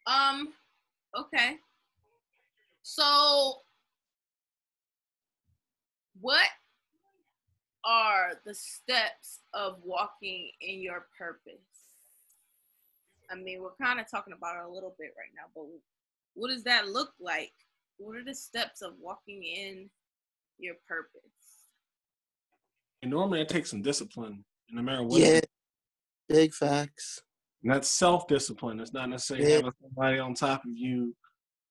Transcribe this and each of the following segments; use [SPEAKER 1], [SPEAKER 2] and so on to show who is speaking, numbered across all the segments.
[SPEAKER 1] Okay. So, what are the steps of walking in your purpose? I mean, we're kind of talking about it a little bit right now, but what does that look like? What are the steps of walking in your purpose?
[SPEAKER 2] And normally it takes some discipline, no matter what.
[SPEAKER 3] Yeah, big facts.
[SPEAKER 2] And that's self-discipline. It's not necessarily having somebody on top of you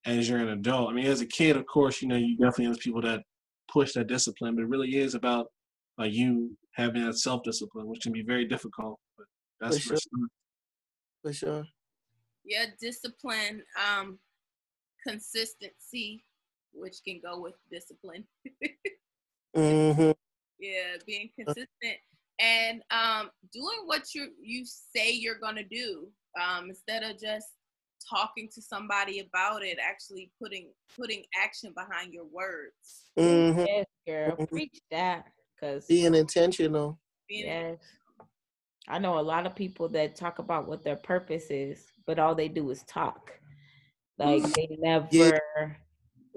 [SPEAKER 2] as you're an adult. I mean, as a kid, of course, you definitely have people that push that discipline, but it really is about you having that self-discipline, which can be very difficult. But that's
[SPEAKER 3] for sure. For sure.
[SPEAKER 1] Yeah, discipline, consistency, which can go with discipline.
[SPEAKER 3] Mm-hmm.
[SPEAKER 1] Yeah, being consistent and doing what you say you're gonna do, instead of just talking to somebody about it, actually putting action behind your words.
[SPEAKER 3] Mm-hmm.
[SPEAKER 4] Yes, girl, preach that. Cause
[SPEAKER 3] being intentional.
[SPEAKER 4] yes, I know a lot of people that talk about what their purpose is, but all they do is talk. Like they never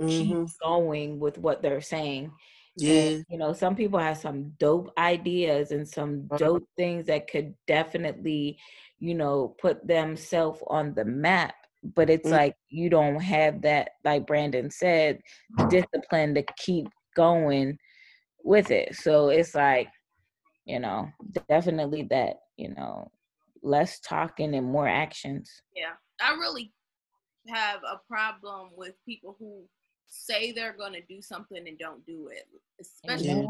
[SPEAKER 4] keep going with what they're saying.
[SPEAKER 3] Yeah.
[SPEAKER 4] And some people have some dope ideas and some dope things that could definitely, put themselves on the map. But it's like you don't have that, like Brandon said, discipline to keep going with it. So it's like, definitely that, less talking and more actions.
[SPEAKER 1] Yeah, I really have a problem with people who say they're going to do something and don't do it. Especially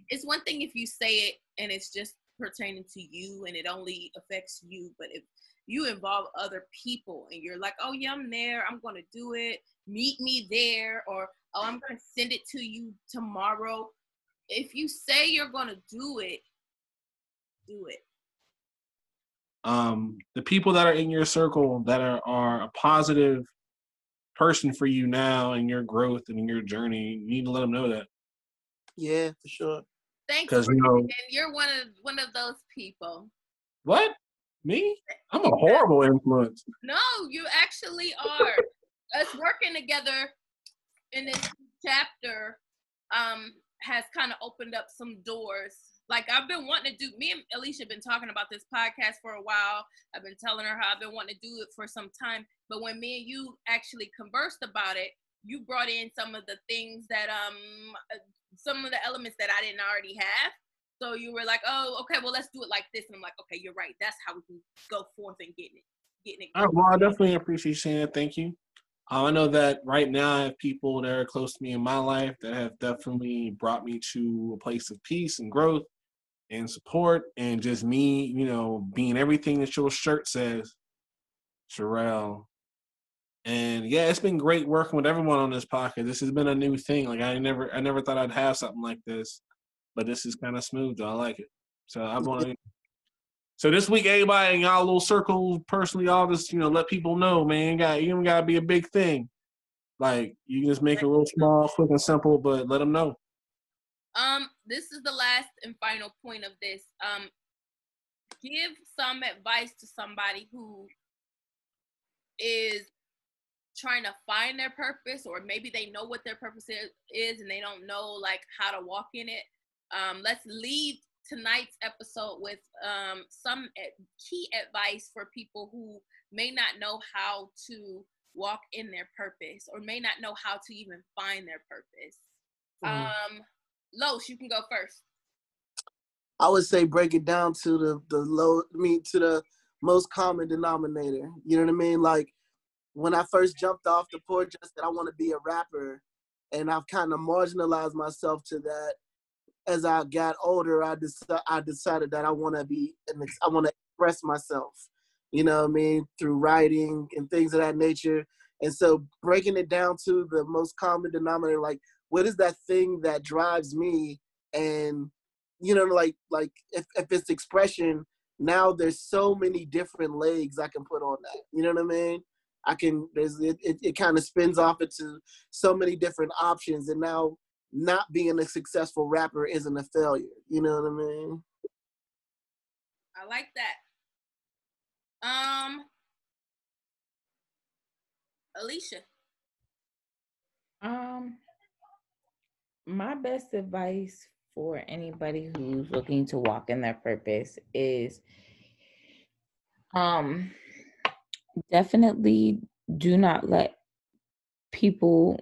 [SPEAKER 1] it's one thing if you say it and it's just pertaining to you and it only affects you, but if you involve other people and you're like, oh yeah, I'm there, I'm going to do it, meet me there, or oh, I'm going to send it to you tomorrow. If you say you're going to do it, do it.
[SPEAKER 2] The people that are in your circle that are a positive person for you now in your growth and in your journey, you need to let them know that.
[SPEAKER 3] Yeah, for sure.
[SPEAKER 1] Thanks, and you're one of those people.
[SPEAKER 2] What? Me? I'm a horrible influence.
[SPEAKER 1] No, you actually are. Us working together in this chapter has kind of opened up some doors. Like I've been wanting to do, me and Elisha have been talking about this podcast for a while. I've been telling her how I've been wanting to do it for some time. But when me and you actually conversed about it, you brought in some of the things that, some of the elements that I didn't already have. So you were like, oh, okay, well, let's do it like this. And I'm like, okay, you're right. That's how we can go forth and getting it.
[SPEAKER 2] All right, well, I definitely appreciate you saying that. Thank you. I know that right now I have people that are close to me in my life that have definitely brought me to a place of peace and growth and support and just me, being everything that your shirt says, Charelle. And yeah, it's been great working with everyone on this podcast. This has been a new thing. Like I never thought I'd have something like this, but this is kind of smooth though. I like it. So I want to. So this week, everybody in y'all little circles, personally, y'all just let people know, man. You don't gotta be a big thing. Like you can just make it real small, quick, and simple, but let them know.
[SPEAKER 1] This is the last and final point of this. Give some advice to somebody who is trying to find their purpose, or maybe they know what their purpose is and they don't know like how to walk in it. Let's leave tonight's episode with some key advice for people who may not know how to walk in their purpose or may not know how to even find their purpose. Los, you can go first.
[SPEAKER 3] I would say break it down to to the most common denominator. You know what I mean? Like when I first jumped off the porch, I said I want to be a rapper, and I've kind of marginalized myself to that. As I got older, I decided that I want to express myself, you know what I mean, through writing and things of that nature. And so breaking it down to the most common denominator, like what is that thing that drives me? And, like if it's expression, now there's so many different legs I can put on that. You know what I mean? It kind of spins off into so many different options. And now not being a successful rapper isn't a failure. You know what I mean?
[SPEAKER 1] I like that. Elisha.
[SPEAKER 4] My best advice for anybody who's looking to walk in their purpose is definitely do not let people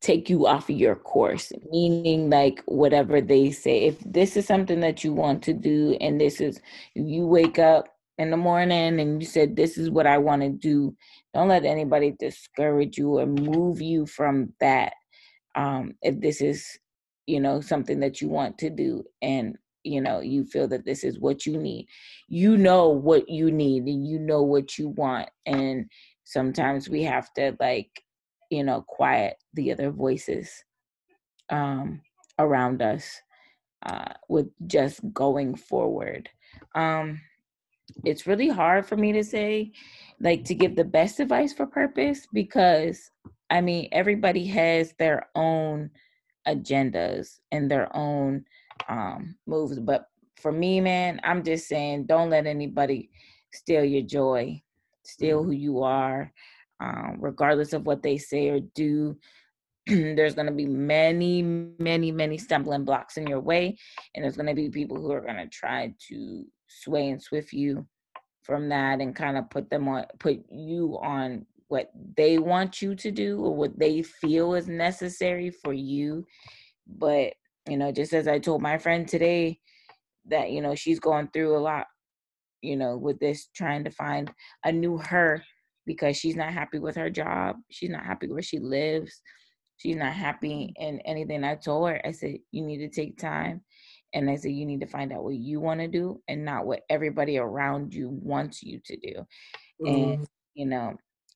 [SPEAKER 4] take you off of your course, meaning like whatever they say. If this is something that you want to do, and this is, you wake up in the morning and you said, this is what I want to do, don't let anybody discourage you or move you from that. If this is, something that you want to do, and you feel that this is what you need, what you need, and what you want. And sometimes we have to quiet the other voices around us with just going forward. It's really hard for me to say, to give the best advice for purpose, because everybody has their own agendas and their own moves. But for me, man, I'm just saying, don't let anybody steal your joy, steal who you are, regardless of what they say or do. There's going to be many, many, many stumbling blocks in your way, and there's going to be people who are going to try to sway and swift you from that and kind of put you on what they want you to do or what they feel is necessary for you. But just as I told my friend today, that she's going through a lot with this, trying to find a new her, because she's not happy with her job, she's not happy where she lives, she's not happy in anything. I told her, I said, you need to take time, and I said, you need to find out what you want to do and not what everybody around you wants you to do. And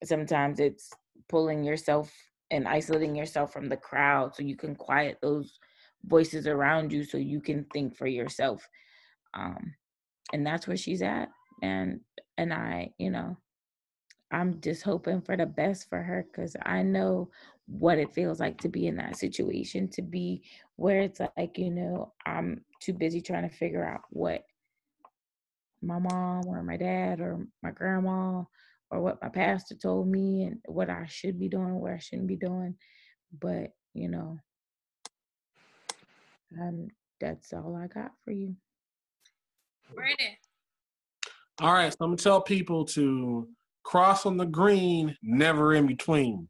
[SPEAKER 4] sometimes it's pulling yourself and isolating yourself from the crowd so you can quiet those voices around you so you can think for yourself. And that's where she's at. And I, I'm just hoping for the best for her, because I know what it feels like to be in that situation, to be where it's like, I'm too busy trying to figure out what my mom or my dad or my grandma or what my pastor told me and what I should be doing, what I shouldn't be doing. But, that's all I got for you.
[SPEAKER 1] Brandon.
[SPEAKER 2] All right, so I'm going to tell people to cross on the green, never in between.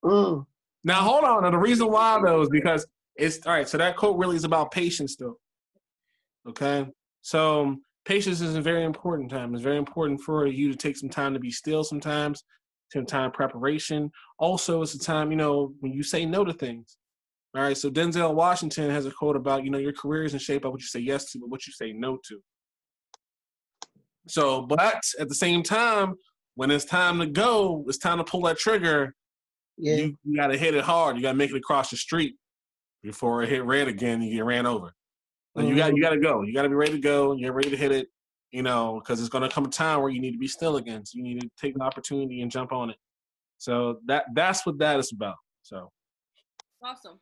[SPEAKER 2] Now, hold on. Now, the reason why, though, is because it's, all right, so that quote really is about patience, though. Okay? So patience is a very important time. It's very important for you to take some time to be still sometimes, some time preparation. Also, it's a time, when you say no to things. All right, so Denzel Washington has a quote about, your career isn't shaped by what you say yes to, but what you say no to. So, but at the same time, when it's time to go, it's time to pull that trigger. Yeah. You got to hit it hard. You got to make it across the street before it hit red again. You get ran over. Like you got to go. You got to be ready to go. You're ready to hit it. Because it's going to come a time where you need to be still again. So you need to take the opportunity and jump on it. So that's what that is about. So
[SPEAKER 1] awesome.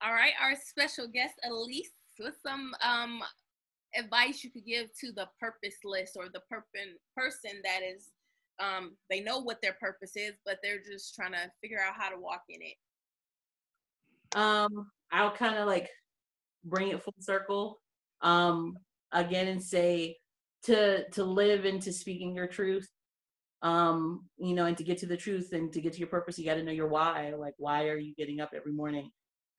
[SPEAKER 1] All right, our special guest Allyse, with some advice you could give to the purposeless or the person that is they know what their purpose is, but they're just trying to figure out how to walk in it.
[SPEAKER 5] I'll kind of bring it full circle again and say to live into speaking your truth, and to get to the truth and to get to your purpose, you got to know your why. Why are you getting up every morning?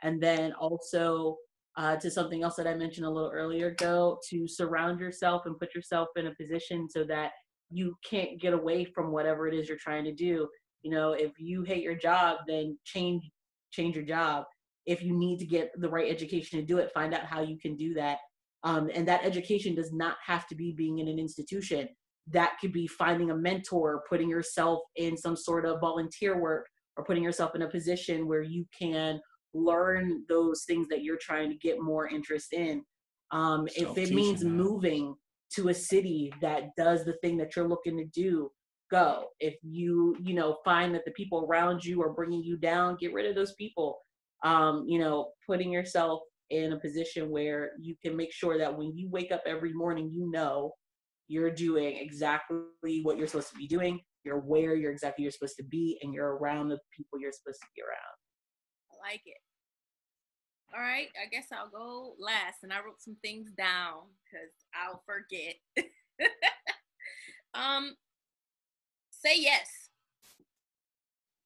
[SPEAKER 5] And then also to something else that I mentioned a little earlier ago, to surround yourself and put yourself in a position so that you can't get away from whatever it is you're trying to do. If you hate your job, then change your job. If you need to get the right education to do it, find out how you can do that. And that education does not have to be being in an institution. That could be finding a mentor, putting yourself in some sort of volunteer work, or putting yourself in a position where you can learn those things that you're trying to get more interest in. If it means moving to a city that does the thing that you're looking to do, go. If you find that the people around you are bringing you down, get rid of those people. Putting yourself in a position where you can make sure that when you wake up every morning, you're doing exactly what you're supposed to be doing. You're where you're supposed to be, and you're around the people you're supposed to be around.
[SPEAKER 1] I like it. All right, I guess I'll go last, and I wrote some things down because I'll forget. Say yes.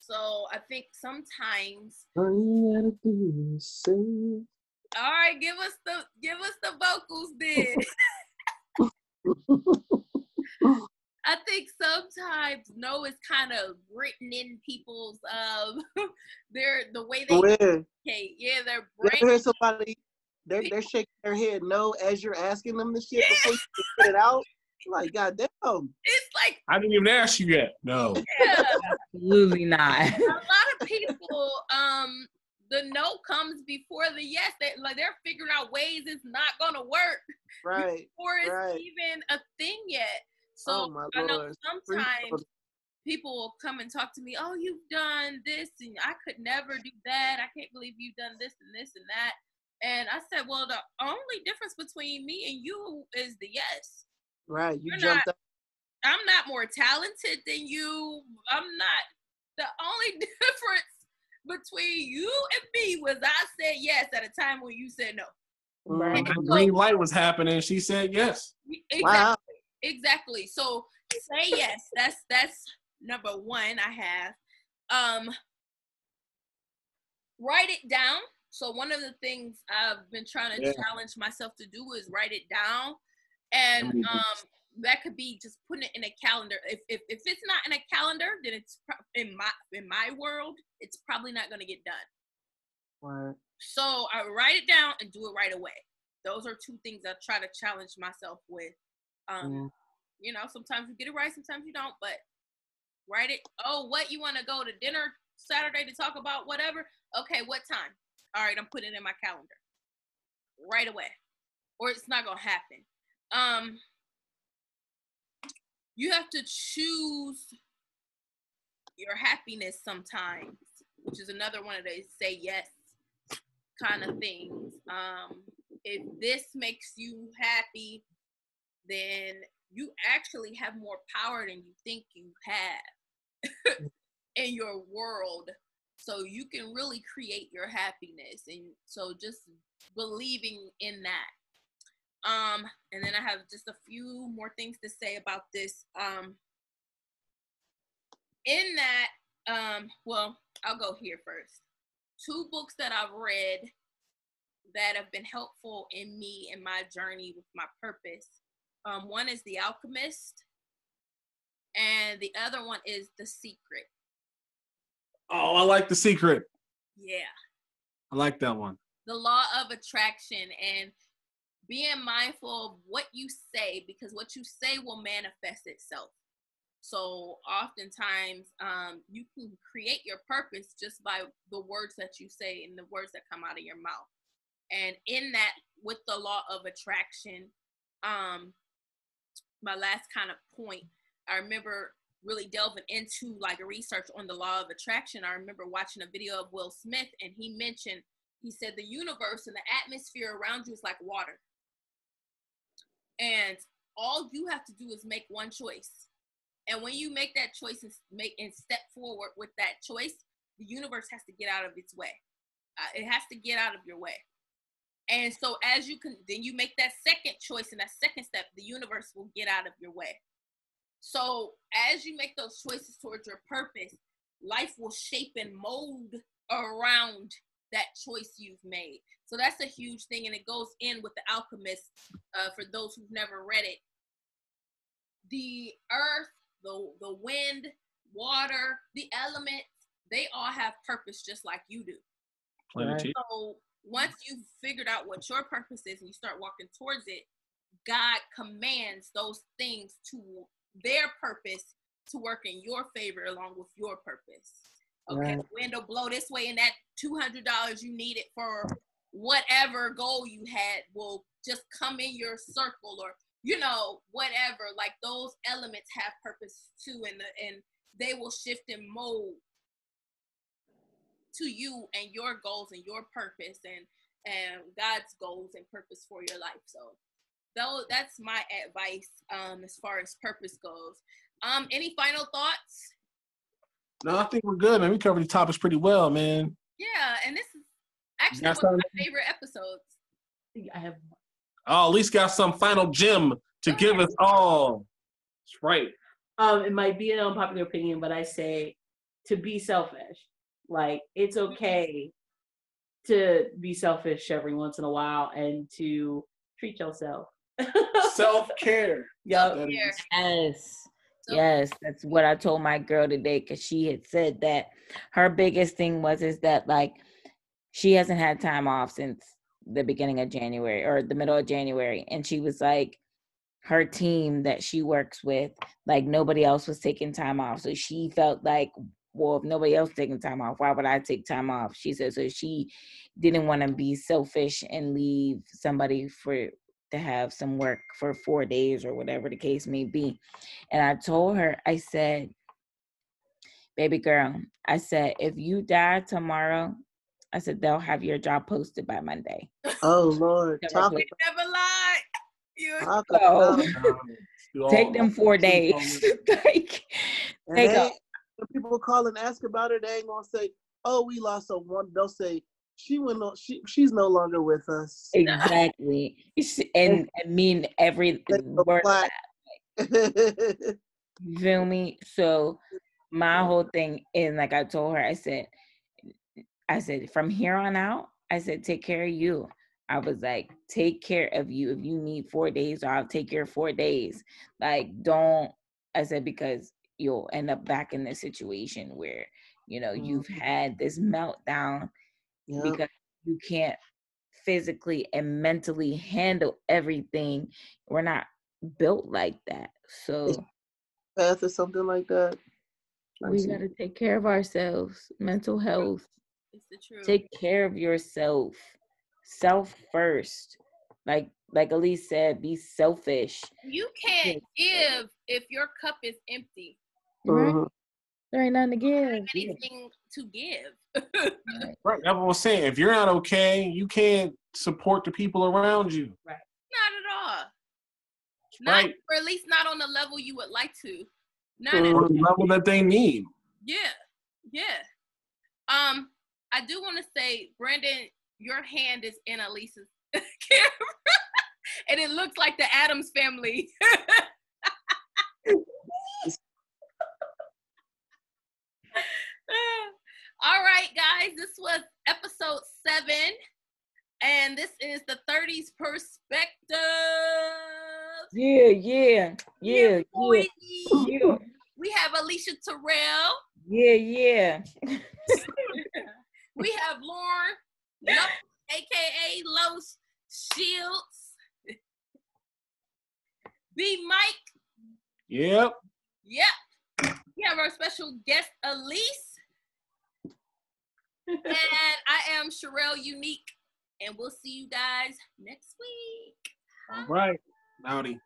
[SPEAKER 1] So I think sometimes.
[SPEAKER 3] All you gotta do is say.
[SPEAKER 1] All right, give us the vocals then. I think sometimes no is kind of written in people's the way they communicate. Yeah, their brain.
[SPEAKER 3] You ever hear somebody they're shaking their head no as you're asking them the shit before you put it out? Like, goddamn.
[SPEAKER 1] It's like
[SPEAKER 2] I didn't even ask you yet. No.
[SPEAKER 1] Yeah.
[SPEAKER 4] Absolutely not.
[SPEAKER 1] A lot of people, the no comes before the yes. They're figuring out ways it's not gonna work.
[SPEAKER 3] Right.
[SPEAKER 1] Before it's even a thing yet. So I know sometimes people will come and talk to me, oh, you've done this and I could never do that. I can't believe you've done this and this and that. And I said, well, the only difference between me and you is the yes.
[SPEAKER 3] Right. You jumped up.
[SPEAKER 1] I'm not more talented than you. I'm not. The only difference between you and me was I said yes at a time when you said no.
[SPEAKER 4] Right.
[SPEAKER 2] The green light was happening. She said yes.
[SPEAKER 1] Exactly.
[SPEAKER 3] Wow.
[SPEAKER 1] Exactly. So say yes. That's number one I have. Write it down. So one of the things I've been trying to challenge myself to do is write it down. And that could be just putting it in a calendar. If it's not in a calendar, then it's in my world, it's probably not going to get done.
[SPEAKER 3] Right.
[SPEAKER 1] So I write it down and do it right away. Those are two things I try to challenge myself with. You know, sometimes you get it right, sometimes you don't, but write it. Oh, what, you want to go to dinner Saturday to talk about whatever? Okay, what time? All right, I'm putting it in my calendar right away, or it's not going to happen. You have to choose your happiness sometimes, which is another one of those say yes kind of things. If this makes you happy, then you actually have more power than you think you have in your world. So you can really create your happiness. And so just believing in that. And then I have just a few more things to say about this. In that, well, I'll go here first. 2 books that I've read that have been helpful in me in my journey with my purpose. One is The Alchemist, and the other one is The Secret.
[SPEAKER 2] Oh, I like The Secret.
[SPEAKER 1] Yeah.
[SPEAKER 2] I like that one.
[SPEAKER 1] The law of attraction and being mindful of what you say, because what you say will manifest itself. So oftentimes you can create your purpose just by the words that you say and the words that come out of your mouth. And in that, with the law of attraction, my last kind of point, I remember really delving into like a research on the law of attraction. I remember watching a video of Will Smith, and he said the universe and the atmosphere around you is like water. And all you have to do is make one choice. And when you make that choice and step forward with that choice, the universe has to get out of its way. It has to get out of your way. And so as you can, then you make that second choice and that second step, the universe will get out of your way. So as you make those choices towards your purpose, life will shape and mold around that choice you've made. So that's a huge thing. And it goes in with The Alchemist, for those who've never read it. The earth, the wind, water, the elements, they all have purpose just like you do.
[SPEAKER 2] Right.
[SPEAKER 1] So once you've figured out what your purpose is and you start walking towards it, God commands those things to their purpose to work in your favor along with your purpose. Okay, the wind will blow this way, and that $200 you needed for whatever goal you had will just come in your circle, or whatever. Like those elements have purpose too, and they will shift and mold to you and your goals and your purpose and God's goals and purpose for your life. So though that's my advice as far as purpose goes. Any final thoughts?
[SPEAKER 2] No, I think we're good, man. We covered the topics pretty well, man.
[SPEAKER 1] Yeah, and this is actually
[SPEAKER 2] Got
[SPEAKER 1] one of
[SPEAKER 2] something?
[SPEAKER 1] my favorite episodes.
[SPEAKER 5] I have
[SPEAKER 2] Oh, at least got some final gem to give us all. That's right.
[SPEAKER 5] it might be an unpopular opinion, but I say to be selfish. Like, it's okay to be selfish every once in a while and to treat yourself.
[SPEAKER 2] Self-care.
[SPEAKER 5] Yup.
[SPEAKER 2] That is-
[SPEAKER 4] Yes.
[SPEAKER 1] So-
[SPEAKER 4] Yes, that's what I told my girl today, because she had said that her biggest thing is that like she hasn't had time off since the beginning of January or the middle of January, and she was like, her team that she works with, like nobody else was taking time off, so she felt like, well, if nobody else taking time off, why would I take time off? She said so she didn't want to be selfish and leave somebody to have some work for 4 days or whatever the case may be. And I told her, I said, baby girl, I said, if you die tomorrow, I said, they'll have your job posted by Monday.
[SPEAKER 3] Oh Lord, talk
[SPEAKER 1] You never lied. You
[SPEAKER 3] about
[SPEAKER 4] So take them 4 days. Like,
[SPEAKER 3] and
[SPEAKER 4] take
[SPEAKER 3] they,
[SPEAKER 4] them.
[SPEAKER 3] when people call and ask about her, they ain't gonna say, "Oh, we lost someone." They'll say, she's no longer with us."
[SPEAKER 4] Exactly. And I mean every word of that. You feel me? So my whole thing is, like I told her, I said, from here on out, I said, take care of you. I was like, take care of you. If you need 4 days, I'll take your 4 days. Like, don't, I said, because you'll end up back in this situation where, you've had this meltdown because you can't physically and mentally handle everything. We're not built like that. So
[SPEAKER 3] Path or something like that.
[SPEAKER 4] we got to take care of ourselves. Mental health.
[SPEAKER 1] It's the truth.
[SPEAKER 4] Take care of yourself. Self first. Like Allyse said, be selfish.
[SPEAKER 1] You can't give if your cup is empty.
[SPEAKER 4] Right?
[SPEAKER 3] Mhm.
[SPEAKER 4] There ain't nothing to give.
[SPEAKER 1] Anything to give.
[SPEAKER 2] Right. That's what I'm saying. If you're not okay, you can't support the people around you.
[SPEAKER 1] Not at all.
[SPEAKER 2] Right.
[SPEAKER 1] Or at least not on the level you would like to. Not
[SPEAKER 3] Mhm.
[SPEAKER 1] at
[SPEAKER 2] Or the level that they need.
[SPEAKER 1] Yeah. I do want to say, Brandon, your hand is in Elisa's camera. And it looks like the Addams family. All right, guys, this was episode 7, and this is the 30s perspective.
[SPEAKER 4] Yeah.
[SPEAKER 1] Boy.
[SPEAKER 4] Yeah.
[SPEAKER 1] We have Elisha Terrell.
[SPEAKER 4] Yeah.
[SPEAKER 1] We have Lauren, Los, aka Los Shields. B Mike.
[SPEAKER 2] Yep.
[SPEAKER 1] We have our special guest, Allyse. And I am Charelle Unique. And we'll see you guys next week.
[SPEAKER 2] All right. Howdy.